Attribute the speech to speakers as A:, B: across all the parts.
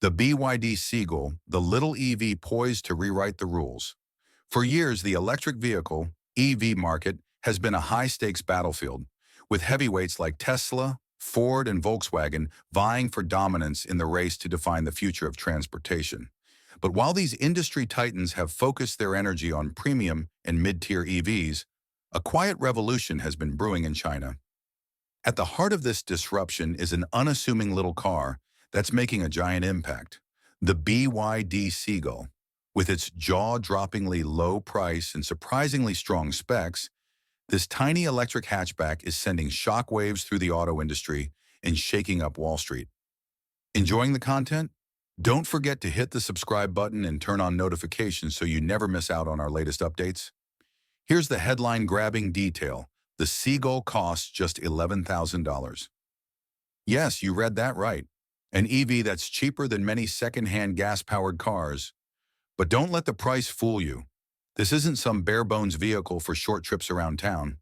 A: The BYD Seagull, the little EV poised to rewrite the rules. For years, the electric vehicle EV market has been a high-stakes battlefield, with heavyweights like Tesla, Ford, and Volkswagen vying for dominance in the race to define the future of transportation. But while these industry titans have focused their energy on premium and mid-tier EVs, a quiet revolution has been brewing in China. At the heart of this disruption is an unassuming little car that's making a giant impact. The BYD Seagull. With its jaw-droppingly low price and surprisingly strong specs, this tiny electric hatchback is sending shockwaves through the auto industry and shaking up Wall Street. Enjoying the content? Don't forget to hit the subscribe button and turn on notifications so you never miss out on our latest updates. Here's the headline-grabbing detail. The Seagull costs just $11,000. Yes, you read that right. An EV that's cheaper than many second-hand gas-powered cars. But don't let the price fool you. This isn't some bare-bones vehicle for short trips around town.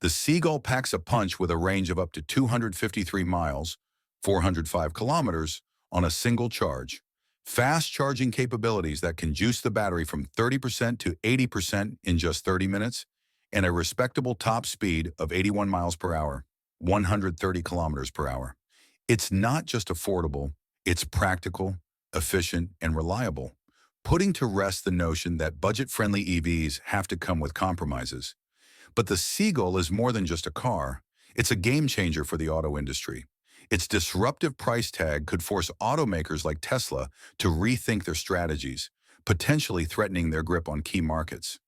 A: The Seagull packs a punch with a range of up to 253 miles, 405 kilometers, on a single charge. Fast charging capabilities that can juice the battery from 30% to 80% in just 30 minutes, and a respectable top speed of 81 miles per hour, 130 kilometers per hour. It's not just affordable, it's practical, efficient, and reliable, putting to rest the notion that budget-friendly EVs have to come with compromises. But the Seagull is more than just a car. It's a game-changer for the auto industry. Its disruptive price tag could force automakers like Tesla to rethink their strategies, potentially threatening their grip on key markets.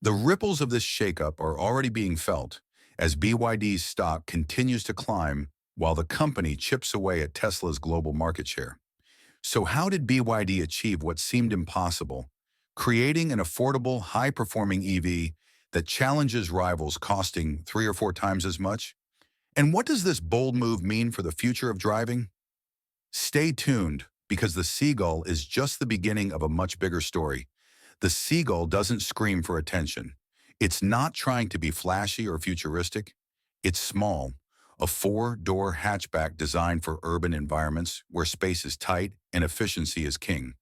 A: The ripples of this shakeup are already being felt as BYD's stock continues to climb while the company chips away at Tesla's global market share. So how did BYD achieve what seemed impossible, creating an affordable, high-performing EV that challenges rivals costing 3 or 4 times as much? And what does this bold move mean for the future of driving? Stay tuned, because the Seagull is just the beginning of a much bigger story. The Seagull doesn't scream for attention. It's not trying to be flashy or futuristic. It's small, a 4-door hatchback designed for urban environments where space is tight and efficiency is king.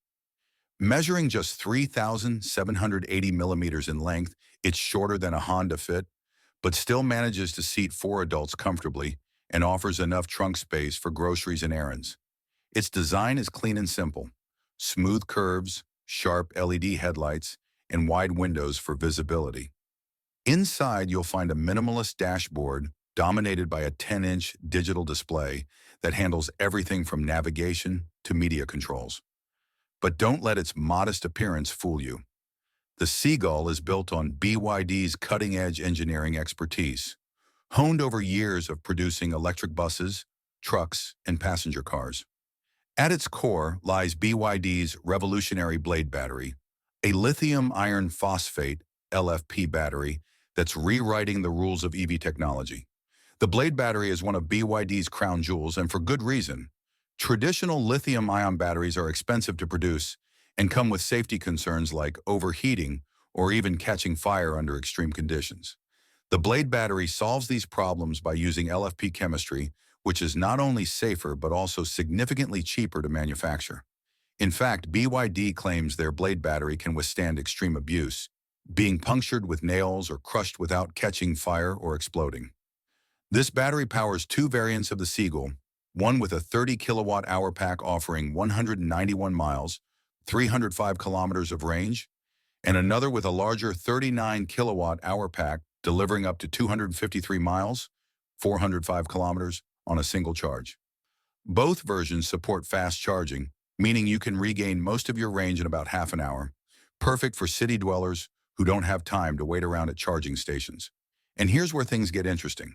A: Measuring just 3,780 millimeters in length, it's shorter than a Honda Fit, but still manages to seat 4 adults comfortably and offers enough trunk space for groceries and errands. Its design is clean and simple. Smooth curves, sharp LED headlights, and wide windows for visibility. Inside, you'll find a minimalist dashboard dominated by a 10-inch digital display that handles everything from navigation to media controls. But don't let its modest appearance fool you. The Seagull is built on BYD's cutting-edge engineering expertise, honed over years of producing electric buses, trucks, and passenger cars. At its core lies BYD's revolutionary blade battery, a lithium iron phosphate LFP battery that's rewriting the rules of EV technology. The blade battery is one of BYD's crown jewels, and for good reason. Traditional lithium-ion batteries are expensive to produce and come with safety concerns like overheating or even catching fire under extreme conditions. The blade battery solves these problems by using LFP chemistry, which is not only safer but also significantly cheaper to manufacture. In fact, BYD claims their blade battery can withstand extreme abuse, being punctured with nails or crushed without catching fire or exploding. This battery powers 2 variants of the Seagull, one with a 30 kilowatt-hour pack offering 191 miles, 305 kilometers of range, and another with a larger 39 kilowatt-hour pack delivering up to 253 miles, 405 kilometers, on a single charge. Both versions support fast charging, meaning you can regain most of your range in about half an hour, perfect for city dwellers who don't have time to wait around at charging stations. And here's where things get interesting.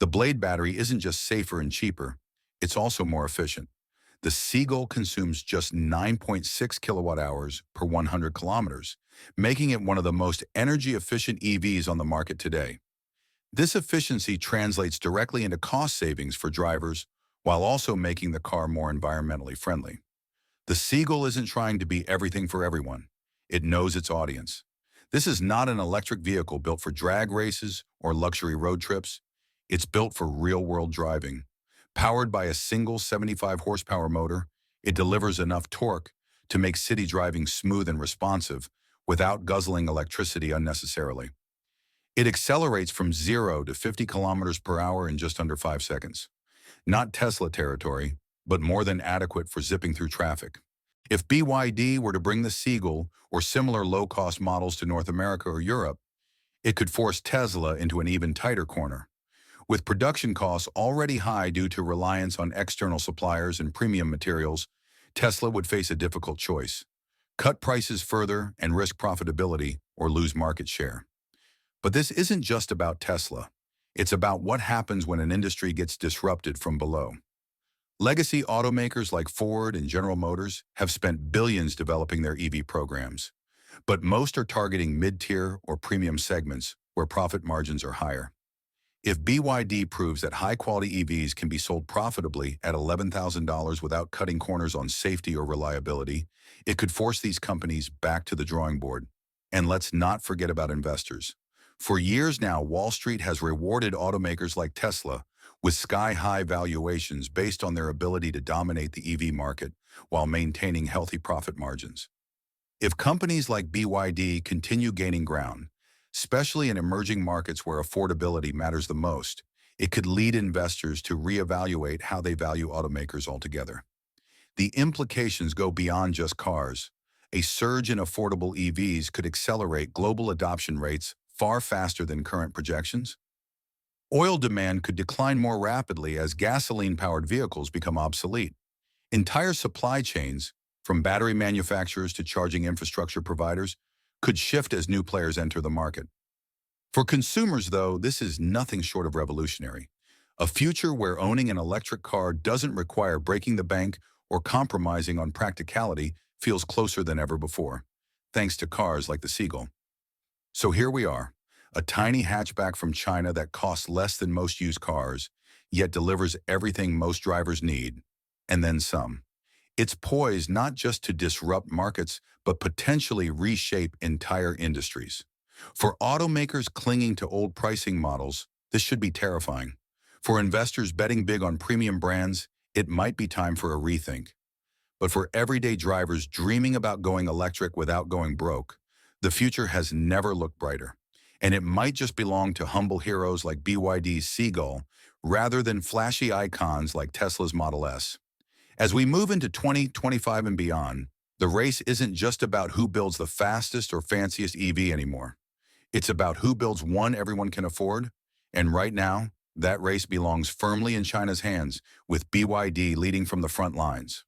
A: The blade battery isn't just safer and cheaper, it's also more efficient. The Seagull consumes just 9.6 kilowatt-hours per 100 kilometers, making it one of the most energy-efficient EVs on the market today. This efficiency translates directly into cost savings for drivers while also making the car more environmentally friendly. The Seagull isn't trying to be everything for everyone. It knows its audience. This is not an electric vehicle built for drag races or luxury road trips. It's built for real-world driving, powered by a single 75 horsepower motor It delivers enough torque to make city driving smooth and responsive without guzzling electricity unnecessarily. It accelerates from 0 to 50 kilometers per hour in just under 5 seconds. Not Tesla territory, but more than adequate for zipping through traffic. If BYD were to bring the Seagull or similar low-cost models to North America or Europe, it could force Tesla into an even tighter corner. With production costs already high due to reliance on external suppliers and premium materials, Tesla would face a difficult choice: cut prices further and risk profitability or lose market share. But this isn't just about Tesla. It's about what happens when an industry gets disrupted from below. Legacy automakers like Ford and General Motors have spent billions developing their EV programs, but most are targeting mid-tier or premium segments where profit margins are higher. If BYD proves that high-quality EVs can be sold profitably at $11,000 without cutting corners on safety or reliability, it could force these companies back to the drawing board. And let's not forget about investors. For years now, Wall Street has rewarded automakers like Tesla with sky-high valuations based on their ability to dominate the EV market while maintaining healthy profit margins. If companies like BYD continue gaining ground, especially in emerging markets where affordability matters the most, it could lead investors to reevaluate how they value automakers altogether. The implications go beyond just cars. A surge in affordable EVs could accelerate global adoption rates far faster than current projections. Oil demand could decline more rapidly as gasoline-powered vehicles become obsolete. Entire supply chains, from battery manufacturers to charging infrastructure providers, could shift as new players enter the market. For consumers, though, this is nothing short of revolutionary. A future where owning an electric car doesn't require breaking the bank or compromising on practicality feels closer than ever before, thanks to cars like the Seagull. So here we are, a tiny hatchback from China that costs less than most used cars, yet delivers everything most drivers need, and then some. It's poised not just to disrupt markets, but potentially reshape entire industries. For automakers clinging to old pricing models, this should be terrifying. For investors betting big on premium brands, it might be time for a rethink. But for everyday drivers dreaming about going electric without going broke, the future has never looked brighter. And it might just belong to humble heroes like BYD's Seagull, rather than flashy icons like Tesla's Model S. As we move into 2025 and beyond, the race isn't just about who builds the fastest or fanciest EV anymore. It's about who builds one everyone can afford. And right now, that race belongs firmly in China's hands, with BYD leading from the front lines.